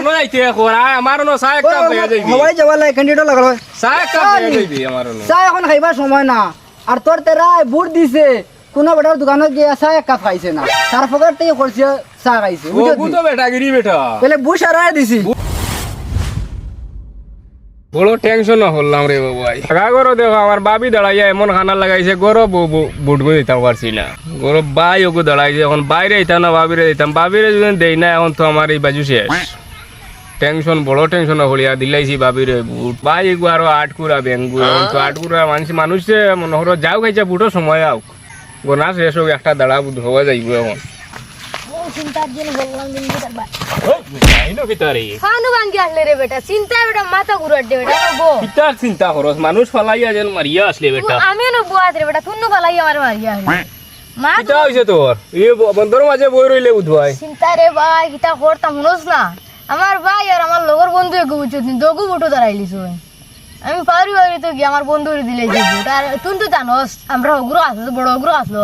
No যাইতে করা আমার নো চা এক কাপ হয়ে যাইবি হবাই যাওয়া লাগে ক্যান্ডিডেট লাগালো চা এক কাপ হয়ে যাইবি আমার নো চা এখন খাইবার সময় না আর তোর তেরা বুট দিছে কোন বেটার দোকানত গিয়ে চা এক কাপ খাইছে না তার ফকার থেকে করছে চা খাইছে ও বুতো বেটা গিরি বেটা তাহলে বুট সারাই দিছি বড় টেনশন হলাম রে বাবাই আগা করো দেখো আমার বাবি দাঁড়াইয়া এমন খানা লাগাইছে গরো বুটবো দিতাম পারছি না গরো বাই ওকে দাঁড়াইছে এখন বাইরে দিতাম না বাবিরে দিতাম বাবিরে যদি দেই না এখন তো আমার এই বাজু শেষ টেনশন বড় টেনশন হলিয়া দিলাইছি বাবিরে বুট বাই এগু আরো আটকুরা বেঙ্গু এখন তো আটকুরা মানুষে মনে হলো যাও খাইছে বুটো সময় আও গোনা শেষ হোক একটা দাঁড়া বুট হওয়া যাইব এখন চিন্তার জন্য বললাম কিন্তু তার আইনো ভিতরে খানু ভাঙ্গি আসলে রে বেটা চিন্তা বেটা মাথা ঘুরার দে বেটা বো কিতার চিন্তা করস মানুষ ফালাইয়া যেন মারিয়া আসলে বেটা আমিও না বুয়া রে বেটা তুই পালাই আমার মারিয়া মা কিতা হইছে তোর এই বন্ধর মাঝে বই রইলে বুধবাই চিন্তা রে ভাই কিতা করতাম শুনোস না আমার ভাই আর আমার লগর বন্ধু এগু বুঝছিস দগু বুটো দাঁড়াইলিস আমি পারি তো কি আমার বন্ধুরে দিলে যে বুট আর তুই তো জানোস আমরা ওগুলো আসলো বড় ওগুলো আসলো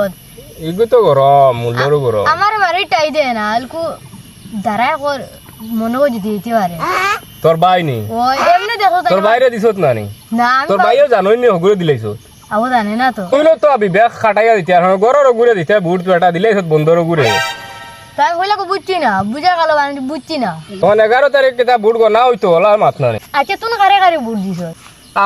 এগু তো গরম মুলোর গরম আমার বাড়ি টাই দে না আলকু দাঁড়ায় কর মনে হয় যদি দিতে পারে তোর ভাই নি ও এমনি দেখো তোর বাইরে দিছত না নি না তোর ভাইও জানোই নি হগুরে দিলাইছ আবু জানে না তো কইলো তো আবি ব্যাগ খাটাইয়া দিতে আর গরর গুরে দিতে বুট পেটা দিলাইছ বন্ধর গুরে তাই হইলে বুঝছি না বুঝা গেল মানে বুঝছি না তখন 11 তারিখ কেতা বুট গো না হইতো ওলা মাত না আচ্ছা তুই কারে কারে বুট দিছ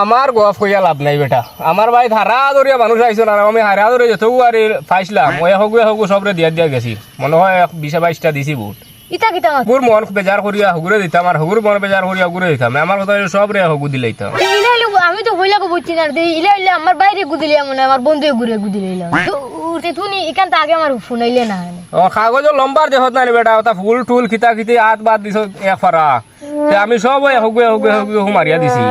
আমার গফ কইয়া লাভ নাই বেটা আমার ভাই ধারা দরিয়া মানুষ আইছ না আমি হারা দরে যত আর ফাইছিলাম ওই হগু সবরে দিয়া গেছি মনে হয় 20-22টা দিছি বুট ইতা কিতা হগুর মন বেজার করিয়া হগুরে দিতাম আর হগুর মন বেজার করিয়া হগুরে দিতাম আমার কথা সবরে হগু দিলাইতাম ইলে ইলে আমি তো হইলা কো বুঝছি না রে ইলে ইলে আমার বাইরে গুদিলে মনে আমার বন্ধু ঘুরে গুদিলে তুই ইকান তো আগে আমার শুনাইলে না ও কাগজ লম্বার দেখত না বেটা ওটা ফুল টুল খিতা খিতি হাত বাদ দিছ এক ফারা আমি সব হগু মারিয়া দিছি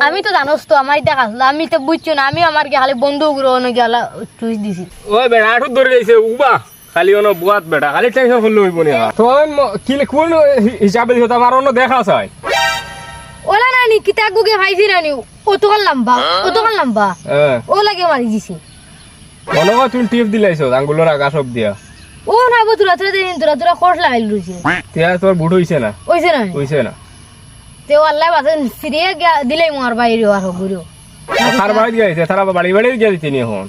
আমি তো জানোস তো আমার এটা কাছলা আমি তো বুঝছি না আমি আমার কি খালি বন্ধু ঘুরে অন্য গেলা চুইস দিছি ওই বেটা আঠুত ধরে যাইছে উবা খালি অন্য বুয়াত বেটা খালি টেনশন করলে হইব না তখন কি কোন হিসাবে দিছ আমার অন্য দেখা চাই ওলা নানি কিতা গুগে ভাইছি নানি ও তো লম্বা ও লাগে মারি দিছি মনে হয় তুমি টিপ দিলাইছ আঙ্গুলের আগা সব দিয়া ও না বতুরা তোরা খোঁজ লাগাইল রইছে তিয়া তোর বুট হইছে না হইছে না তে আল্লাহ বাসন ফিরিয়ে দিলাই মোর বাইরে আর গুরু তার বাড়ি গিয়েছে তারা বাড়ি গিয়ে দিতে নি এখন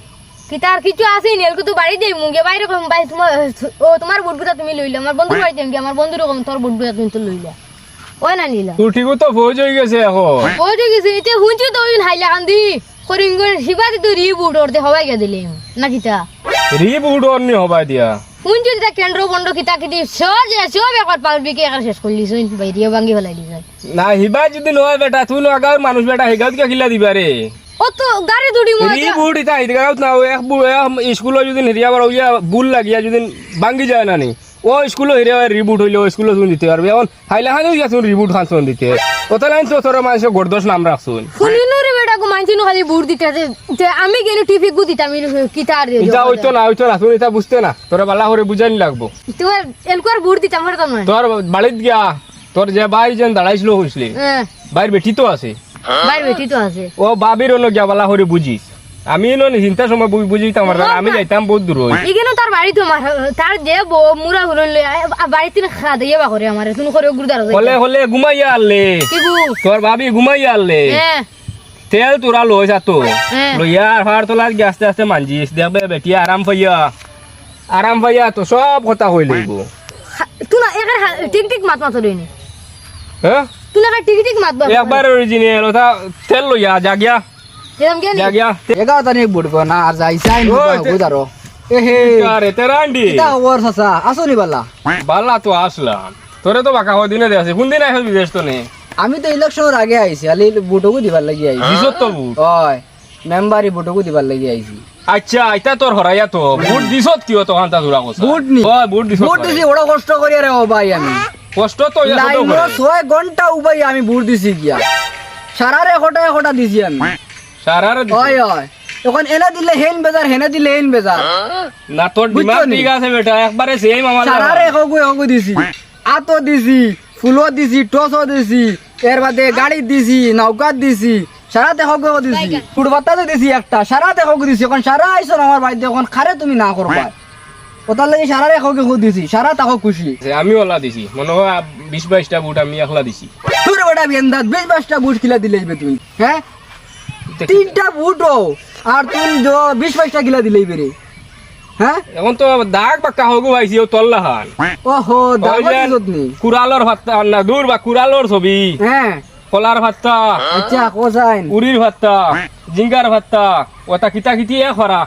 কি তার কিছু আছে নি এলকু তো বাড়ি যাই মুগে বাইরে কম ভাই তোমার বুটগুটা তুমি লইলা আমার বন্ধুর বাড়িতে আমি আমার বন্ধুর কম তোর বুটগুটা তুমি তো লইলা ওই না নিলা তুই ঠিকও তো ফৌজ হয়ে গেছে এখন ওই ঠিক আছে এতে হুঁচি তো ওই হাইলা কান্দি করিঙ্গর হিবাদি তো বুট ওরতে হবাই গে দিলে না কিতা বুট অন্য হবাই দিয়া হুঁচি দিতা কেন্দ্র বন্ধ কিতা কিতি সব একবার পাবলিকে একবার শেষ করলিস বাইরে ভাঙ্গি ফেলাই দিছ না হিবা যদি নয় বেটা তুই নগাঁর মানুষ বেটা হিগাত কে খিলা দিবা রে ও তো গাড়ি দুড়ি বুট ইতা হিগাত না এক স্কুল যদি হেরিয়া বার হইয়া বুল লাগিয়া যদি ভাঙ্গি যায় না নি ও স্কুল হেরিয়া রিবুট হইলে ও স্কুল শুন দিতে পারবে এখন হাইলা হানি গেছুন রিবুট খান শুন দিতে কত লাইন তো তোর মানুষ গড়দোষ নাম রাখছুন শুনিনো রে বেটা গো মানছি খালি বুট দিতে যে আমি কেন টিভি গু দিতাম কিতা রে ইতা হইতো না তুই এটা বুঝতে না তোরা বালা করে বুঝানি লাগবো তোর এলকুয়ার বুট দিতাম হরতাম না তোর বাড়িত গিয়া তোর যে ভাই যেন দাঁড়াইছিল হইছলি ভাইয়ের বেটি তো আছে বাইর বেটি তো আছে ও বাবির অন্য গিয়া বালা করে বুঝিস আমি চিন্তার সময় বুঝিতাম আমি যাইতাম বহুত দূর এখানে তার বাড়ি তো তার যে মুরা হুলন বাড়িতে খা দিয়ে বা করে আমার তুমি করে গুরদার হলে ঘুমাইয়া আনলে তোর ভাবি ঘুমাইয়া আনলে তেল তোরা লই যা তো লইয়া হার তোলা আস্তে আস্তে মানজিস দেখবে বেটি আরাম পাইয়া তো সব কথা হই লইব তুই না একার টিক টিক মাত মাত লইনি হ্যাঁ তুই না টিক টিক মাত একবার অরিজিনাল ওটা তেল লইয়া জাগিয়া জাগিয়া 11 তারিখ বুট গো না আর যাইছাই বুঝারো এহে আরে তেরান্ডি এটা ওর সাসা আসনি বালা বালা তো আসলাম তোরে তো বাকা হয় দিনে দেছে কোন দিন আইছ বিদেশ তো নে আমি তো ইলেকশনের আগে আইছি আলি বুটকু দিবার লাগি আইছি দিছত তো বুট ওই মেম্বারি বুটকু দিবার লাগি আইছি আচ্ছা এটা তোর হরাইয়া তো বুট দিছত কিও তো হান্তা জুরা কস বুট নি ওই বুট দিছত বুট দিছি বড় কষ্ট করি রে ও ভাই আমি কষ্ট তো ইয়া তো লাইন 6 ঘন্টা উবাই আমি বুট দিছি গিয়া সারারে খটা দিছি আমি সারার ওই এখন এনে দিলে হেন বেজার হেনে দিলে হেন বেজার না তোর দিমাগ ঠিক আছে বেটা একবারে সেম আমার সারারে হগু দিছি আতো দিছি ফুলও দিছি টসও দিছি এর বাদে গাড়ি দিছি নৌকাত দিছি সারাতে হগু দিছি ফুটবাতা দিছি একটা সারাতে হগু দিছি এখন সারা আইছো আমার বাড়িতে এখন খারে তুমি না করবা ওটার লাগে সারা রেখো দিছি সারা তাকে খুশি আমি ওলা দিছি মনে হয় 20-22টা বুট আমি একলা দিছি তোর বেটা বেন্দাত 20-22টা বুট কিলা দিলে তুই হ্যাঁ 3টা বুটও আর তুই 20-22টা কিলা দিলেই বেরে হ্যাঁ এখন তো দাগ বাক্কা হগু আইছি ও তল্লা হান ওহো দাবাত নি কুরালর ভাত্তা না দূর বা কুরালর ছবি হ্যাঁ কলার ভাত্তা আচ্ছা কোসাইন উড়ির ভাত্তা জিঙ্গার ভাত্তা ওটা কিতা কিতি এ খরা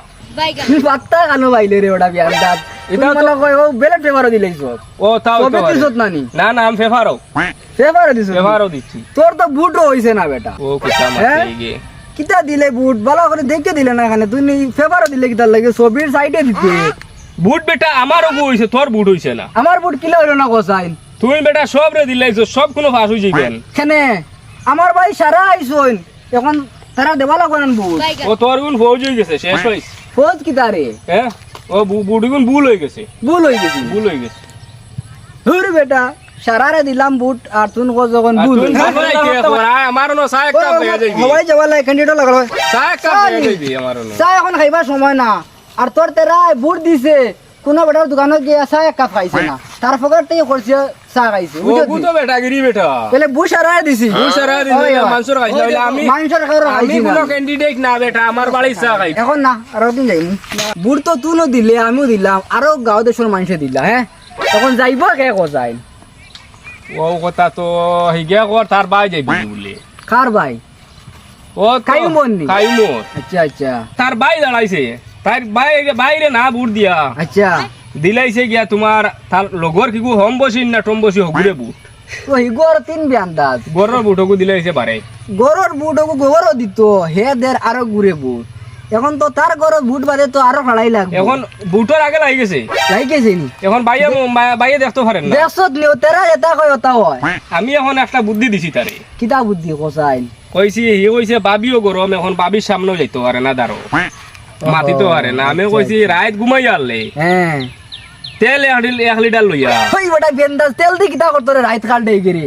তুই পাত্তা কানো বাইলে রে ওটা বেন্দাত এটাও এটা তো- তো কই ও বেলেট পেপারও দিলেইছ ও তাও কবে তো দিছত নানি না না আমি ফেফারও পেপারও দিছ ফেফারও দিচ্ছি তোর তো বুটও হইছে না বেটা ও কিতা হ্যাঁ? মারতে গে কিতা দিলে বুট ভালো করে দেখে দিলে না এখানে তুই পেপারও দিলে কিতা লাগে ছবির সাইডে দিতে বুট বেটা আমারও গু হইছে তোর বুট হইছে না আমার বুট কিলা হইলো না কোসাইন তুই বেটা সব রে দিলাইছ সব কোনো ফাঁস হই যাবেন কেনে আমার ভাই সারা আইসইন এখন তারা দেওয়া লাগবে না বুট ও তোর গুণ ফৌজ হয়ে গেছে শেষ হইছে ফোজ কি তারে হ্যাঁ ও বুট গুণ ভুল হয়ে গেছে ভুল হয়ে গেছি ভুল হয়ে গেছে হুর বেটা সারারে দিলাম বুট আর তুই কো যখন আর ভুল তুই ভাবলাই কে করা আমার নো সাহেব কাপ হয়ে যাইবি হওয়াই যাওয়া লাগে ক্যান্ডিডেট লাগালো সাহেব কাপ হয়ে যাইবি আমার নো চা এখন খাইবার সময় না আর তোর তেরা বুট দিছে কোনো বেটার দোকানত গিয়ে চা এক কাপ খাইছে না তার ফকর থেকে করছে চা খাইছে ও গু তো বেটা গিরি বেটা তাহলে বুট সারারে দিছি তুই সারা দিন মানসুর খাইছ হইলে আমি মানুষের খাবার আমি খাইছি না কোনো ক্যান্ডিডেট না বেটা আমার বাড়ি চা খাই এখন না আর দিন যাইনি বুট তো তুইও দিলে আমিও দিলাম আরো গাঁও দেশের মানুষে দিলা হ্যাঁ তখন যাইব কে কোথায় ও কথা তো হিগিয়া কর তার বাই যাইবি বলে কার ভাই ও কাইমন নি? কাইমন আচ্ছা আচ্ছা তার বাই দাঁড়াইছে তার বাইরে না বুট দিয়া আচ্ছা দিলাইছে গিয়া তোমার তার লগর কিগু হম বসি না টম বসি হগুরে বুট তো হিগর তিন বিয়ান্দাজ গরর বুটকু দিলাইছে বারে গরুর বুট ওকে গোবরও দিত হে দের আরো ঘুরে বুট এখন তো তার গরুর বুট বাদে তো আরো ফাড়াই লাগবে এখন বুটর আগে লাগি গেছে লাইকেছে নি এখন বাইয়ে দেখতে পারেন না দেখছত নিও তেরা এটা কয় ওটা হয় আমি এখন একটা বুদ্ধি দিছি তারে কিতা বুদ্ধি কসাইন কইছি হি কইছে বাবিও গরম এখন বাবির সামনেও যাইতে পারে না দাঁড়ো মাতিতে পারে না আমি কইছি রাত ঘুমাই আনলে হ্যাঁ তেল 1 লিটার লইয়া ওই বেটা বিয়ান্দাজ তেল দি কিতা করতো রে রাইত কাল দেই গেরি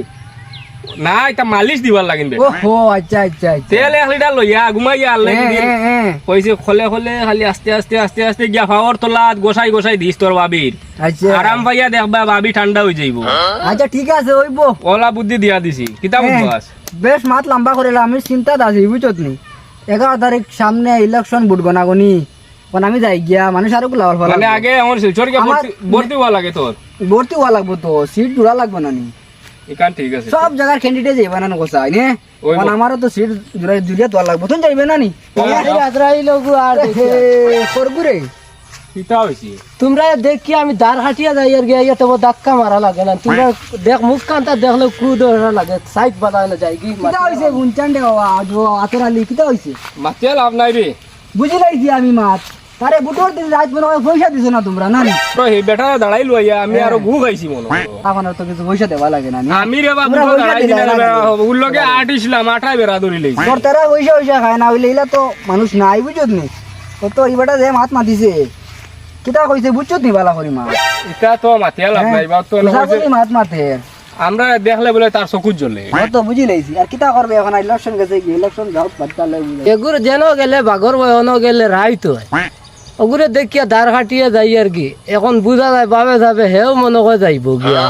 না এটা মালিশ দিবার লাগিন ও বেটা হো আচ্ছা আচ্ছা আচ্ছা তেল 1 লিটার লইয়া ঘুমাই আনলে হ্যাঁ কইছে খলে খলে খালি আস্তে আস্তে আস্তে আস্তে গিয়া ফাওয়ার তোলাত গোসাই গোসাই দিস তোর বাবির আচ্ছা আরাম পাইয়া দেখবা বাবি ঠান্ডা হয়ে যাইব আচ্ছা ঠিক আছে ওইব ওলা বুদ্ধি দিয়া দিছি কিতাব বাস বেশ মাত লম্বা করে আমি চিন্তা আছি বুঝছত নি 11 তারিখ সামনে ইলেকশন বুট গনাগনি কোন আমি যাই গিয়া মানুষ আরো লাভাল ফলা মানে আগে আমার শিলচরকে ভর্তি হওয়া লাগে তোর ভর্তি হওয়া লাগবো তো সিট জোড়া লাগবে না নি এখান ঠিক আছে সব জায়গার ক্যান্ডিডেট যাইবে না কোসা নে ওই কোন আমারও তো সিট জুড়িয়া তো লাগবো তুমি যাইবে না নি আজরাইল লগু আর করবুরে কিতা হইছে তোমরা দেখি আমি দাঁড় হাটিয়া যাই আর গিয়ে তবে ধাক্কা মারা লাগে না তোমরা দেখ মুখ কান্তা দেখলে ক্রুদ লাগে সাইড বাদানো যায় কি কিতা হইছে গুনচান্ডে আতরালি কিতা হইছে মাতিয়া লাভ নাই রে বুঝি লাইছি আমি মাত তারে বুটোর দিন রাত মনে হয় পয়সা দিছো না তোমরা না নি তো এই বেটা দাঁড়াই লইয়া আমি আরো গু খাইছি মনে হয়। তখন আর তো কিছু পয়সা দেওয়া লাগে না নি আমি রে বাবু তোমরা পয়সা দাঁড়াই দিলা দিলে না নি? উল্লগে আটিছিলাম আঠাই বেড়া ধরি লইছি তোর তারা পয়সা পয়সা খায় না হইলে ইলা তো মানুষ নাই বুঝত নি তো এই বেটা যে মাত মাতিছে কিতা কইছে বুঝছত নি বালা করি মা এটা তো মাতিয়া লাভ নাই বা তো না কইছে, মাত মাতে আমরা দেখলে বলে তার চকুত জ্বলে ও তো বুঝি লাইছি আর কিতা করবে এখন ইলেকশন গেছে কি ইলেকশন যাও বাচ্চা লাগবে এগুলো যেন গেলে বাঘর বয়ন গেলে রাইত হয় ওগুলো দেখিয়া দাঁড় হাটিয়া যাই আর কি এখন বুঝা যায় বাবে যাবে হেও মনে করে যাইব গিয়া